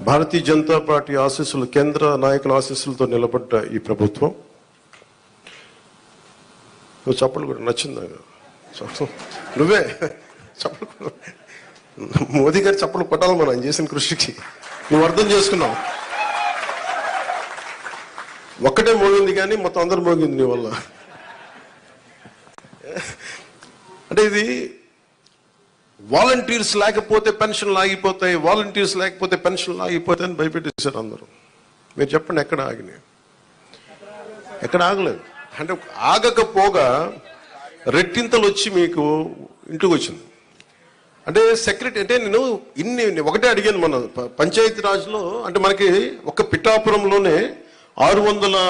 భారతీయ జనతా పార్టీ ఆశీస్సులు, కేంద్ర నాయకుల ఆశీస్సులతో నిలబడ్డ ఈ ప్రభుత్వం. నువ్వు చప్పలు కూడా నచ్చిందా? నువ్వే చప్పలు, మోదీ గారి చప్పలు కొట్టాలి మనం ఆయన చేసిన కృషికి. నువ్వు అర్థం చేసుకున్నావు, ఒక్కటే మోగింది కానీ మొత్తం అందరు మోగింది నీ వల్ల. అంటే ఇది వాలంటీర్స్ లేకపోతే పెన్షన్లు ఆగిపోతాయి, వాలంటీర్స్ లేకపోతే పెన్షన్లు ఆగిపోతాయి అని భయపెట్టేశారు అందరూ. మీరు చెప్పండి, ఎక్కడ ఆగినాయి? ఎక్కడ ఆగలేదు. అంటే ఆగకపోగా రెట్టింతలు వచ్చి మీకు ఇంటికి వచ్చింది. అంటే సెక్రటరీ అంటే నేను ఒకటే అడిగాను, మన పంచాయతీ రాజ్లో అంటే మనకి ఒక పిఠాపురంలోనే 600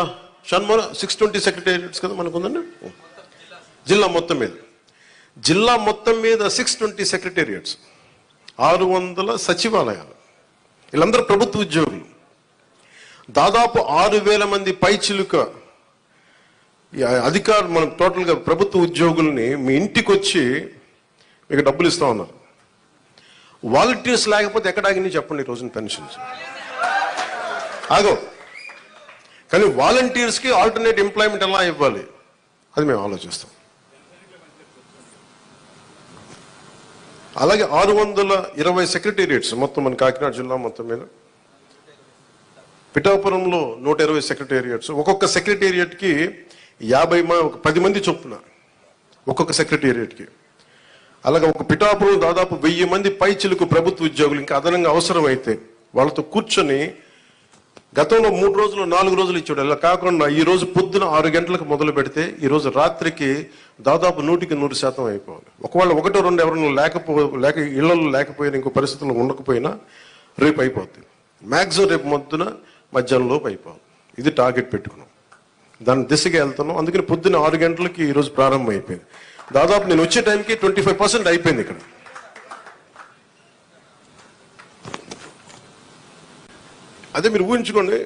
620 సెక్రటేరియట్స్ కదా మనకు ఉందండి. జిల్లా మొత్తం మీద 620 సెక్రటేరియట్స్, 600 సచివాలయాలు, వీళ్ళందరూ ప్రభుత్వ ఉద్యోగులు. దాదాపు 6,000 మంది పైచిలుక అధికారులు, మనం టోటల్గా ప్రభుత్వ ఉద్యోగుల్ని మీ ఇంటికి వచ్చి మీకు డబ్బులు ఇస్తా ఉన్నారు. వాలంటీర్స్ లేకపోతే ఎక్కడ ఆగినాయి చెప్పండి ఈ రోజున పెన్షన్స్? ఆగో. కానీ వాలంటీర్స్కి ఆల్టర్నేట్ ఎంప్లాయ్మెంట్ ఎలా ఇవ్వాలి అది మేము ఆలోచిస్తాం. అలాగే 620 సెక్రటేరియట్స్ మొత్తం మన కాకినాడ జిల్లా మొత్తం మీద, పిఠాపురంలో 120 సెక్రటేరియట్స్, ఒక్కొక్క సెక్రటేరియట్కి 10 మంది చొప్పున ఒక్కొక్క సెక్రటేరియట్కి. అలాగే ఒక పిఠాపురం దాదాపు 1000 మంది పైచిలుకు ప్రభుత్వ ఉద్యోగులు ఇంకా అదనంగా అవసరమైతే వాళ్ళతో కూర్చొని గతంలో 3 రోజులు 4 రోజులు ఇచ్చాడు. అలా కాకుండా ఈ రోజు పొద్దున 6 గంటలకు మొదలు పెడితే ఈ రోజు రాత్రికి దాదాపు 100% అయిపోవాలి. ఒకవేళ 1-2 ఎవరైనా లేక ఇళ్లలో లేకపోయినా, ఇంకో పరిస్థితుల్లో ఉండకపోయినా రేపు అయిపోద్ది. మ్యాక్సిమం రేపు మధ్యాహ్నం లోపు అయిపోవాలి. ఇది టార్గెట్ పెట్టుకున్నాం, దాని దిశగా వెళ్తున్నాం. అందుకని పొద్దున్న 6 గంటలకి ఈరోజు ప్రారంభం అయిపోయింది. దాదాపు నేను వచ్చే టైంకి 25% అయిపోయింది ఇక్కడ. అదే మీరు ఊహించుకోండి,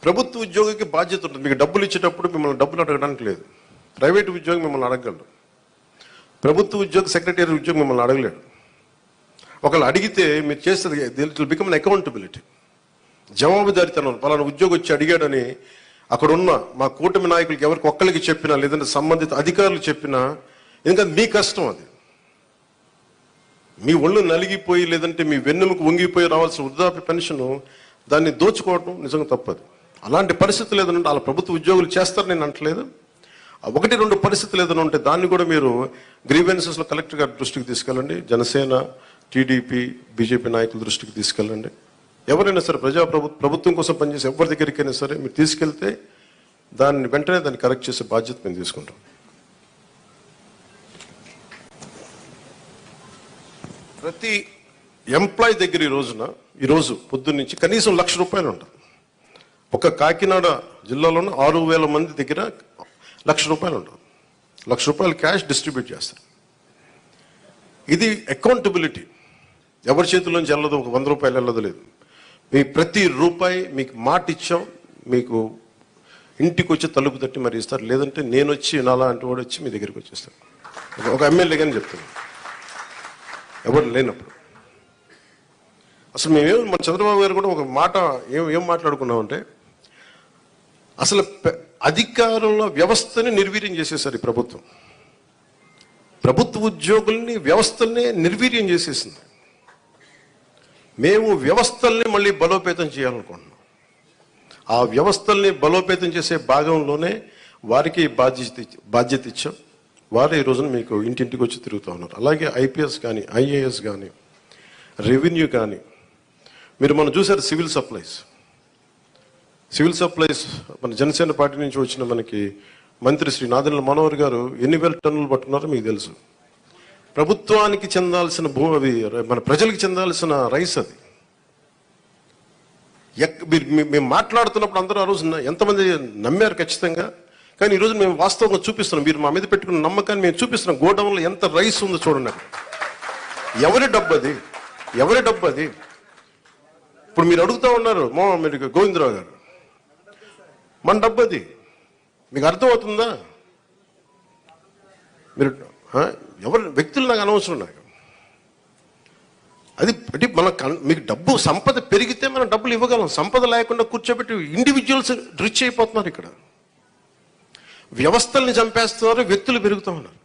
ప్రభుత్వ ఉద్యోగికి బాధ్యత ఉంటుంది. మీకు డబ్బులు ఇచ్చేటప్పుడు మిమ్మల్ని డబ్బులు అడగడానికి లేదు. ప్రైవేట్ ఉద్యోగి మిమ్మల్ని అడగలడు. ప్రభుత్వ ఉద్యోగి, సెక్రటరీ ఉద్యోగి మిమ్మల్ని అడగలేడు. ఒకళ్ళు అడిగితే మీరు చేస్తుంది it will become an accountability, జవాబుదారితనం. పలానా ఉద్యోగి వచ్చి అడిగాడని అక్కడున్న మా కూటమి నాయకులకి ఎవరికి ఒక్కరికి చెప్పినా, లేదంటే సంబంధిత అధికారులు చెప్పినా, ఎందుకంటే మీ కష్టం అది. మీ ఒళ్ళు నలిగిపోయి లేదంటే మీ వెన్నెముకు వంగిపోయి రావాల్సిన వృద్ధాప్య పెన్షన్ దాన్ని దోచుకోవడం నిజంగా తప్పదు. అలాంటి పరిస్థితులు ఏదైనా వాళ్ళ ప్రభుత్వ ఉద్యోగులు చేస్తారు నేను అంటలేదు. 1-2 పరిస్థితులు ఏదైనా ఉంటే దాన్ని కూడా మీరు గ్రీవెన్సెస్లో కలెక్టర్ గారి దృష్టికి తీసుకెళ్ళండి. జనసేన, టీడీపీ, బీజేపీ నాయకుల దృష్టికి తీసుకెళ్ళండి. ఎవరైనా సరే ప్రభుత్వం కోసం పనిచేసే ఎవరి దగ్గరికైనా సరే మీరు తీసుకెళ్తే దాన్ని వెంటనే దాన్ని కరెక్ట్ చేసే బాధ్యత మేము తీసుకుంటాం. ప్రతి ఎంప్లాయ్ దగ్గర ఈరోజు పొద్దున్న నుంచి కనీసం ₹1,00,000 ఉంటుంది. ఒక కాకినాడ జిల్లాలోనే 6,000 మంది దగ్గర ₹1,00,000 ఉంటుంది. ₹1,00,000 క్యాష్ డిస్ట్రిబ్యూట్ చేస్తారు. ఇది అకౌంటబిలిటీ. ఎవరి చేతుల్లోంచి వెళ్ళదు, ఒక ₹100 వెళ్ళదు లేదు. మీ ప్రతి రూపాయి మీకు మాట ఇచ్చాం, మీకు ఇంటికి వచ్చి తలుపు తట్టి మరి ఇస్తారు. లేదంటే నేను వచ్చి నాలాంటి వాడు వచ్చి మీ దగ్గరికి వచ్చేస్తాను. ఒక ఎమ్మెల్యే కానీ చెప్తాను, ఎవరు లేనప్పుడు. అసలు మన చంద్రబాబు గారు కూడా ఒక మాట ఏం మాట్లాడుకున్నామంటే, అసలు అధికారుల వ్యవస్థని నిర్వీర్యం చేసేసారు ఈ ప్రభుత్వం. ప్రభుత్వ ఉద్యోగుల్ని, వ్యవస్థల్ని నిర్వీర్యం చేసేసింది. మేము వ్యవస్థల్ని మళ్ళీ బలోపేతం చేయాలనుకుంటున్నాం. ఆ వ్యవస్థల్ని బలోపేతం చేసే భాగంలోనే వారికి బాధ్యత ఇచ్చాం. వారు ఈ రోజున మీకు ఇంటింటికి వచ్చి తిరుగుతూ ఉన్నారు. అలాగే ఐపీఎస్ కానీ, ఐఏఎస్ కానీ, రెవెన్యూ కానీ. మనం చూసారు సివిల్ సప్లైస్ మన జనసేన పార్టీ నుంచి వచ్చిన మనకి మంత్రి శ్రీ నాదెండ్ల మనోహర్ గారు ఎన్ని వేల టన్నులు పట్టుకున్నారో మీకు తెలుసు. ప్రభుత్వానికి చెందాల్సిన భూమి, మన ప్రజలకు చెందాల్సిన రైస్ అది. మేము మాట్లాడుతున్నప్పుడు అందరూ ఆ రోజు ఎంతమంది నమ్మారు ఖచ్చితంగా. కానీ ఈరోజు మేము వాస్తవంగా చూపిస్తున్నాం. మీరు మా మీద పెట్టుకున్న నమ్మకాన్ని మేము చూపిస్తున్నాం. గోడౌన్లో ఎంత రైస్ ఉందో చూడండి. ఎవరి డబ్బు అది? ఇప్పుడు మీరు అడుగుతూ ఉన్నారు మీరు గోవిందరావు గారు, మన డబ్బు అది. మీకు అర్థమవుతుందా? మీరు ఎవరు వ్యక్తులు నాకు అనవసరం. నాకు అది అంటే మీకు డబ్బు సంపద పెరిగితే మనం డబ్బులు ఇవ్వగలం. సంపద లేకుండా కూర్చోబెట్టి ఇండివిజువల్స్ రిచ్ అయిపోతున్నారు. ఇక్కడ వ్యవస్థల్ని చంపేస్తున్నారు, వ్యక్తులు పెరుగుతూ ఉన్నారు.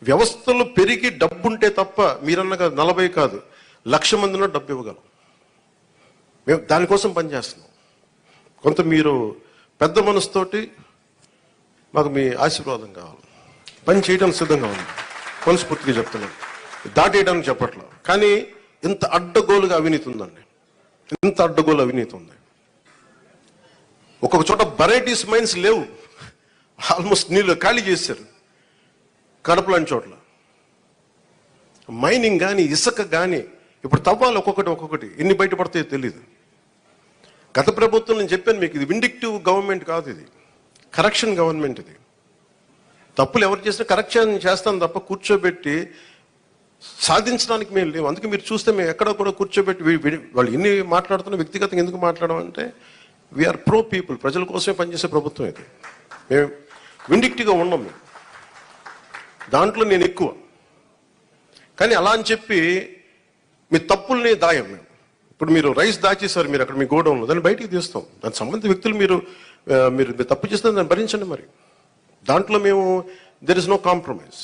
వ్యవస్థలు పెరిగి డబ్బు ఉంటే తప్ప మీరన్నగా 40 కాదు 1,00,000 మందిలో డబ్బు ఇవ్వగలం. మేము దానికోసం పనిచేస్తున్నాం. కొంత మీరు పెద్ద మనసుతోటి మాకు మీ ఆశీర్వాదం కావాలి. పని చేయడానికి సిద్ధంగా ఉంది, మనస్ఫూర్తిగా చెప్తున్నాను. దాటేయడానికి చెప్పట్లేదు. కానీ ఇంత అడ్డగోలుగా అవినీతి ఉందండి. ఉంది. ఒక్కొక్క చోట వెరైటీస్ మైన్స్ లేవు, ఆల్మోస్ట్ నీళ్ళు ఖాళీ చేశారు. కడప లాంటి చోట్ల మైనింగ్ కానీ, ఇసుక కానీ ఇప్పుడు తవ్వాలి. ఒక్కొక్కటి ఎన్ని బయటపడతాయో తెలియదు. గత ప్రభుత్వం నేను చెప్పాను మీకు, ఇది విండిక్టివ్ గవర్నమెంట్ కాదు, ఇది కరెక్షన్ గవర్నమెంట్. ఇది తప్పులు ఎవరు చేసినా కరెక్షన్ చేస్తాను తప్ప కూర్చోబెట్టి సాధించడానికి మేము లేవు. అందుకే మీరు చూస్తే మేము ఎక్కడ కూడా కూర్చోబెట్టి వాళ్ళు ఎన్ని మాట్లాడుతున్నా వ్యక్తిగతంగా ఎందుకు మాట్లాడమంటే వీఆర్ ప్రో పీపుల్, ప్రజల కోసమే పనిచేసే ప్రభుత్వం ఇది. మేము విండిక్టివ్గా ఉన్నాం. మేము దాంట్లో నేను ఎక్కువ. కానీ అలా అని చెప్పి మీ తప్పుల్ని దాయం. మేము ఇప్పుడు మీరు రైస్ దాచేసారు, మీరు అక్కడ మీ గోడౌన్లో, దాన్ని బయటికి తీస్తాం. దానికి సంబంధిత వ్యక్తులు మీరు తప్పు చేస్తే దాన్ని భరించండి. మరి దాంట్లో మేము దెర్ ఇస్ నో కాంప్రమైజ్.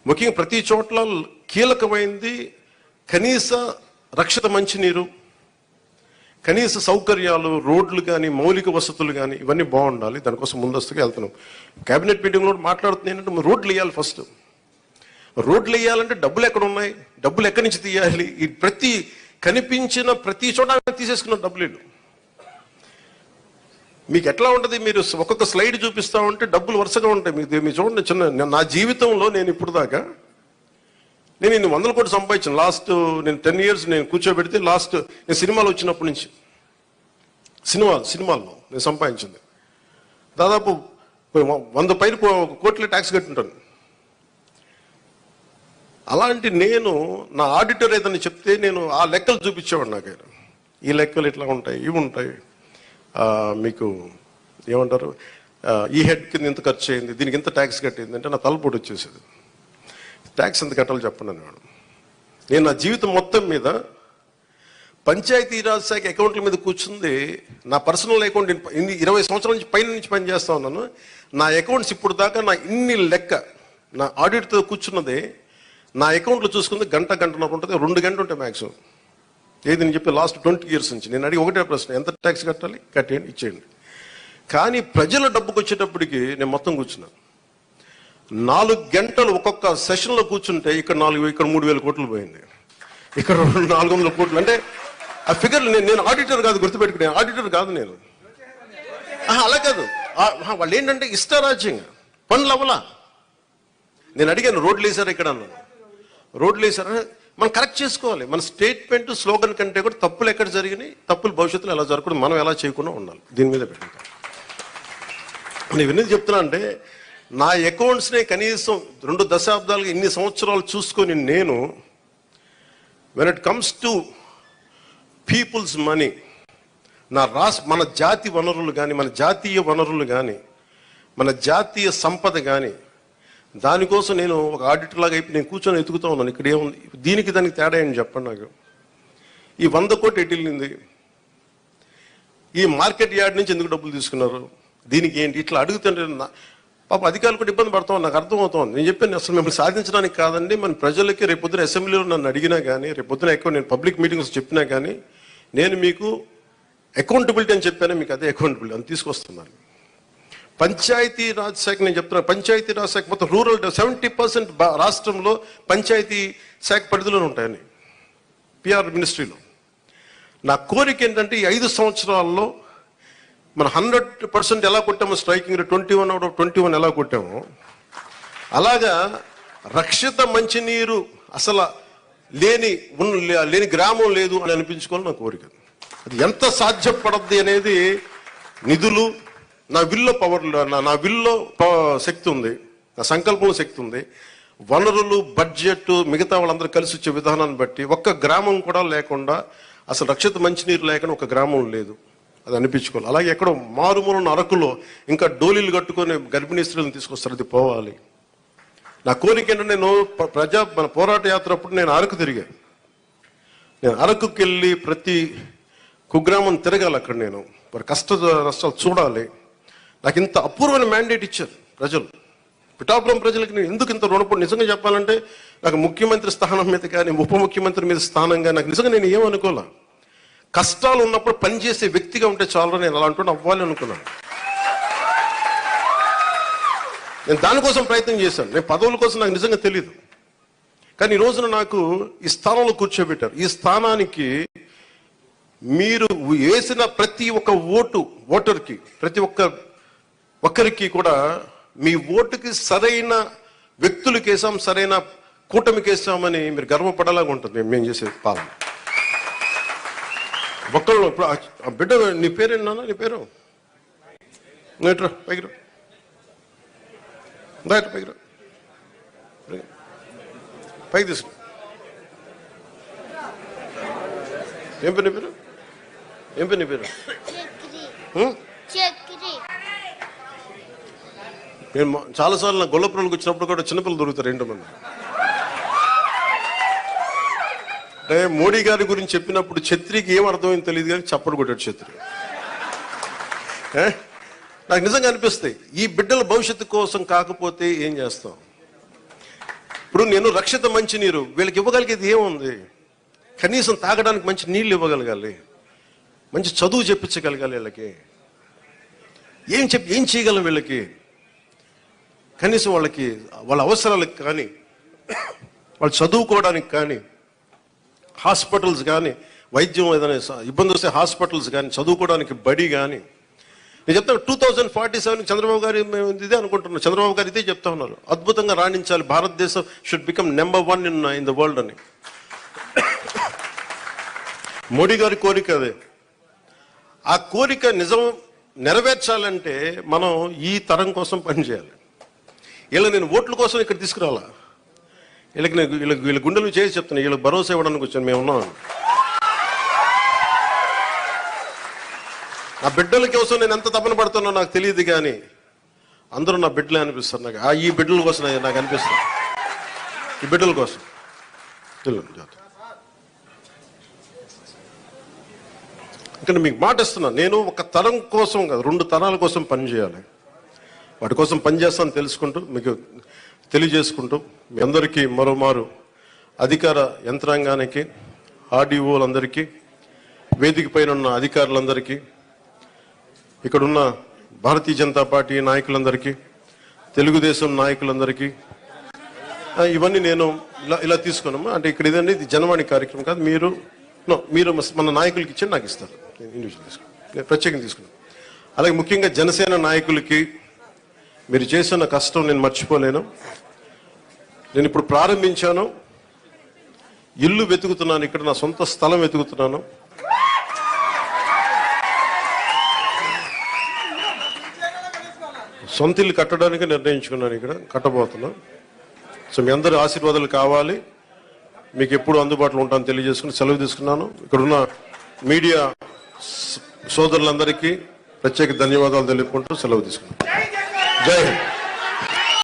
ముఖ్యంగా ప్రతి చోట్ల కీలకమైంది కనీస రక్షిత మంచినీరు, కనీస సౌకర్యాలు, రోడ్లు కానీ, మౌలిక వసతులు కానీ ఇవన్నీ బాగుండాలి. దానికోసం ముందస్తుగా వెళ్తున్నాం. కేబినెట్ మీటింగ్లో మాట్లాడుతుంది ఏంటంటే రోడ్లు వేయాలి. ఫస్ట్ రోడ్లు వేయాలంటే డబ్బులు ఎక్కడ ఉన్నాయి, డబ్బులు ఎక్కడి నుంచి తీయాలి? ఈ కనిపించిన ప్రతి చోట తీసేసుకున్న డబ్బులు. మీకు ఎట్లా ఉంటుంది, మీరు ఒక్కొక్క స్లైడ్ చూపిస్తా ఉంటే డబ్బులు వరుసగా ఉంటాయి. మీరు చూడండి, నా జీవితంలో నేను ఇప్పుడు దాకా నేను ఇన్ని 100 కోట్లు సంపాదించాను. నేను 10 years నేను కూర్చోబెడితే నేను సినిమాలు వచ్చినప్పటి నుంచి సినిమాల్లో నేను సంపాదించింది దాదాపు 100 పైన కోట్ల ట్యాక్స్ కట్టుంటాను. అలాంటి నేను నా ఆడిటర్ ఏదైనా చెప్తే నేను ఆ లెక్కలు చూపించేవాడు నాకు. ఈ లెక్కలు ఇట్లా ఉంటాయి, ఇవి ఉంటాయి, మీకు ఏమంటారు, ఈ హెడ్ కింద ఇంత ఖర్చు అయింది, దీనికి ఇంత ట్యాక్స్ కట్టింది అంటే నా తలపోటు వచ్చేసేది. ట్యాక్స్ ఎంత కట్టాలో చెప్పండి అనేవాడు. నేను నా జీవితం మొత్తం మీద పంచాయతీరాజ్ శాఖ అకౌంట్ల మీద కూర్చుంది నా పర్సనల్ అకౌంట్. 20 సంవత్సరాల నుంచి పైన నుంచి పనిచేస్తా ఉన్నాను. నా అకౌంట్స్ ఇప్పుడు దాకా నా ఇన్ని లెక్క నా ఆడిట్తో కూర్చున్నది నా అకౌంట్లో చూసుకుంది గంటన్నర ఉంటుంది, 2 గంటలు ఉంటాయి మ్యాక్సిమం. ఏది నేను చెప్పి లాస్ట్ 20 years నుంచి నేను అడిగి ఒకటే ప్రశ్న, ఎంత ట్యాక్స్ కట్టాలి, కట్టేయండి, ఇచ్చేయండి. కానీ ప్రజల డబ్బుకి వచ్చేటప్పటికి నేను మొత్తం కూర్చున్నాను. 4 గంటలు ఒక్కొక్క సెషన్లో కూర్చుంటే ఇక్కడ 3,000 కోట్లు పోయింది, ఇక్కడ 400 కోట్లు. అంటే ఆ ఫిగర్ నేను ఆడిటర్ కాదు, గుర్తుపెట్టుకునే ఆడిటర్ కాదు నేను. అలా కాదు, వాళ్ళు ఏంటంటే ఇష్టారాజ్యంగా పనులు అవ్వలా. నేను అడిగాను, రోడ్లు వేసారా ఇక్కడ అన్నాను. రోడ్లు వేసారా, మనం కరెక్ట్ చేసుకోవాలి. మన స్టేట్మెంట్ స్లోగన్ కంటే కూడా తప్పులు ఎక్కడ జరిగినాయి, తప్పులు భవిష్యత్తులో ఎలా జరగకూడదు, మనం ఎలా చేయకుండా ఉండాలి, దీని మీద పెట్టుకుంటాం. నేను ఎందుకు చెప్తున్నా అంటే నా అకౌంట్స్ని కనీసం 2 దశాబ్దాలుగా ఇన్ని సంవత్సరాలు చూసుకొని నేను when it comes to peoples money, మన జాతి వనరులు కానీ, మన జాతీయ వనరులు కానీ, మన జాతీయ సంపద కానీ, దానికోసం నేను ఒక ఆడిటర్ లాగా అయిపోయి నేను కూర్చొని ఎతుకుతా ఉన్నాను. ఇక్కడ ఏముంది, దీనికి దానికి తేడా ఏంటి చెప్పండి నాకు. ఈ 100 కోట్లు ఎటు వెళ్ళింది, ఈ మార్కెట్ యార్డ్ నుంచి ఎందుకు డబ్బులు తీసుకున్నారు, దీనికి ఏంటి, ఇట్లా అడుగుతుంటే పాప అధికారులు కూడా ఇబ్బంది పడతాం. నాకు అర్థమవుతుంది. నేను చెప్పాను, అసలు మిమ్మల్ని సాధించడానికి కాదండి, మన ప్రజలకి రేపొద్దున అసెంబ్లీలో నన్ను అడిగినా కానీ, రేపొద్దున ఎక్కువ నేను పబ్లిక్ మీటింగ్స్ చెప్పినా కానీ, నేను మీకు అకౌంటబిలిటీ అని చెప్పాను, మీకు అదే అకౌంటబిలిటీ అని తీసుకొస్తున్నాను. పంచాయతీ రాజ్ శాఖ నేను చెప్తున్నాను, పంచాయతీ రాజ్ శాఖ మొత్తం రూరల్ 70% రాష్ట్రంలో పంచాయతీ శాఖ పరిధిలోనే ఉంటాయని పిఆర్ మినిస్ట్రీలో. నా కోరిక ఏంటంటే ఈ 5 సంవత్సరాల్లో మనం 100% ఎలా కొట్టామో, స్ట్రైకింగ్ 21 out of 21 ఎలా కొట్టామో, అలాగా రక్షిత మంచినీరు అసలు లేని గ్రామం లేదు అని అనిపించుకోవాలి నా కోరిక. అది ఎంత సాధ్యపడద్ది అనేది నిధులు, నా విల్లో పవర్, నా విల్లో శక్తి ఉంది, నా సంకల్పంలో శక్తి ఉంది, వనరులు, బడ్జెట్, మిగతా వాళ్ళందరూ కలిసి వచ్చే విధానాన్ని బట్టి ఒక్క గ్రామం కూడా లేకుండా, అసలు రక్షిత మంచినీరు లేకుండా ఒక గ్రామం లేదు, అది అనిపించుకోవాలి. అలాగే ఎక్కడో మారుమూలన్న అరకులో ఇంకా డోలీలు కట్టుకొని గర్భిణీ స్త్రీలను తీసుకొస్తారు, అది పోవాలి. నా కోరిక ఏంటంటే నేను మన పోరాట యాత్ర అప్పుడు నేను అరకు తిరిగాను. నేను అరకుకి వెళ్ళి ప్రతి కుగ్రామం తిరగాలి, అక్కడ నేను వారి కష్ట నష్టాలు చూడాలి. నాకు ఇంత అపూర్వమైన మ్యాండేట్ ఇచ్చారు ప్రజలు, పిఠాపురం ప్రజలకి. నేను ఎందుకు ఇంత రుణపడి, నిజంగా చెప్పాలంటే నాకు ముఖ్యమంత్రి స్థానం మీద కానీ, ఉప ముఖ్యమంత్రి మీద స్థానం కానీ నాకు నిజంగా నేను ఏమనుకోలే. కష్టాలు ఉన్నప్పుడు పనిచేసే వ్యక్తిగా ఉంటే చాలా, నేను అలా అంటూ అవ్వాలి అనుకున్నాను. నేను దానికోసం ప్రయత్నం చేశాను. నేను పదవుల కోసం నాకు నిజంగా తెలియదు, కానీ ఈ రోజున నాకు ఈ స్థానంలో కూర్చోబెట్టారు. ఈ స్థానానికి మీరు వేసిన ప్రతి ఒక్క ఓటర్కి, ప్రతి ఒక్కరికి కూడా మీ ఓటుకి సరైన వ్యక్తులకి వేసాం, సరైన కూటమికి వేసామని మీరు గర్వపడేలాగా ఉంటుంది మేము చేసే పాలన. ఒక్కళ్ళు ఇప్పుడు బిడ్డ, నీ పేరేనా, నీ పేరు నేట్రా పైకి రా, పైకి రా, పైకి తీసుకు. ఏం పేరు నీ పేరు, ఏం పేరు నీ పేరు? నేను చాలాసార్లు నా గొల్లపురంకి వచ్చినప్పుడు కూడా చిన్నపిల్లలు దొరుకుతారు 2 మంది. అంటే మోడీ గారి గురించి చెప్పినప్పుడు ఛత్రికి ఏం అర్థమైంది తెలియదు కానీ చప్పడు కొట్టాడు ఛత్రి. నాకు నిజంగా అనిపిస్తాయి, ఈ బిడ్డల భవిష్యత్తు కోసం కాకపోతే ఏం చేస్తాం. ఇప్పుడు నేను రక్షిత మంచినీరు వీళ్ళకి ఇవ్వగలిగేది ఏముంది, కనీసం తాగడానికి మంచి నీళ్ళు ఇవ్వగలగాలి, మంచి చదువు చెప్పించగలగాలి వీళ్ళకి. ఏం చేయగలం వీళ్ళకి, కనీసం వాళ్ళకి వాళ్ళ అవసరాలకు కానీ, వాళ్ళు చదువుకోవడానికి కానీ, హాస్పిటల్స్ కానీ, వైద్యం ఏదైనా ఇబ్బంది వస్తే హాస్పిటల్స్ కానీ, చదువుకోవడానికి బడి కానీ. నేను చెప్తాను 2047 చంద్రబాబు గారు మేము ఇదే అనుకుంటున్నాం, చంద్రబాబు గారు ఇదే చెప్తా ఉన్నారు, అద్భుతంగా రాణించాలి, భారతదేశం should become number 1 in the world అని. మోడీ గారి కోరిక అదే. ఆ కోరిక నిజం నెరవేర్చాలంటే మనం ఈ తరం కోసం పనిచేయాలి. ఇలా నేను ఓట్ల కోసం ఇక్కడ తీసుకురాలా, వీళ్ళ గుండెలు చేసి చెప్తున్నా, వీళ్ళకి భరోసా ఇవ్వడానికి వచ్చాను, మేము ఉన్నాం. నా బిడ్డల కోసం నేను ఎంత తపన పడుతున్నా నాకు తెలియదు, కానీ అందరూ నా బిడ్డలే అనిపిస్తారు నాకు. ఈ బిడ్డల కోసం నాకు అనిపిస్తుంది, ఈ బిడ్డల కోసం. ఇంకా మీకు మాట ఇస్తున్నా, నేను ఒక తరం కోసం కాదు, 2 తరాల కోసం పనిచేయాలి. వాటి కోసం పనిచేస్తాను తెలుసుకుంటూ, మీకు తెలియజేసుకుంటూ, మీ అందరికీ మరోమారు అధికార యంత్రాంగానికి, ఆర్డీఓలందరికీ, వేదిక పైన ఉన్న అధికారులందరికీ, ఇక్కడున్న భారతీయ జనతా పార్టీ నాయకులందరికీ, తెలుగుదేశం నాయకులందరికీ, ఇవన్నీ నేను ఇలా తీసుకున్నాము. అంటే ఇక్కడ ఇదండి, ఇది జనవాణి కార్యక్రమం కాదు. మీరు మన నాయకులకి ఇచ్చి నాకు ఇస్తారు, ఇండివిజువల్ తీసుకున్నాను, నేను ప్రత్యేకంగా తీసుకున్నాను. అలాగే ముఖ్యంగా జనసేన నాయకులకి మీరు చేసిన కష్టం నేను మర్చిపోలేను. నేను ఇప్పుడు ప్రారంభించాను, ఇల్లు వెతుకుతున్నాను, ఇక్కడ నా సొంత స్థలం వెతుకుతున్నాను. సొంత ఇల్లు కట్టడానికి నిర్ణయించుకున్నాను, ఇక్కడ కట్టబోతున్నాను. సో మీ అందరి ఆశీర్వాదాలు కావాలి, మీకు ఎప్పుడు అందుబాటులో ఉంటానని తెలియజేసుకుని సెలవు తీసుకున్నాను. ఇక్కడున్న మీడియా సోదరులందరికీ ప్రత్యేక ధన్యవాదాలు తెలుపుకుంటూ సెలవు తీసుకున్నాను. జై హింద్.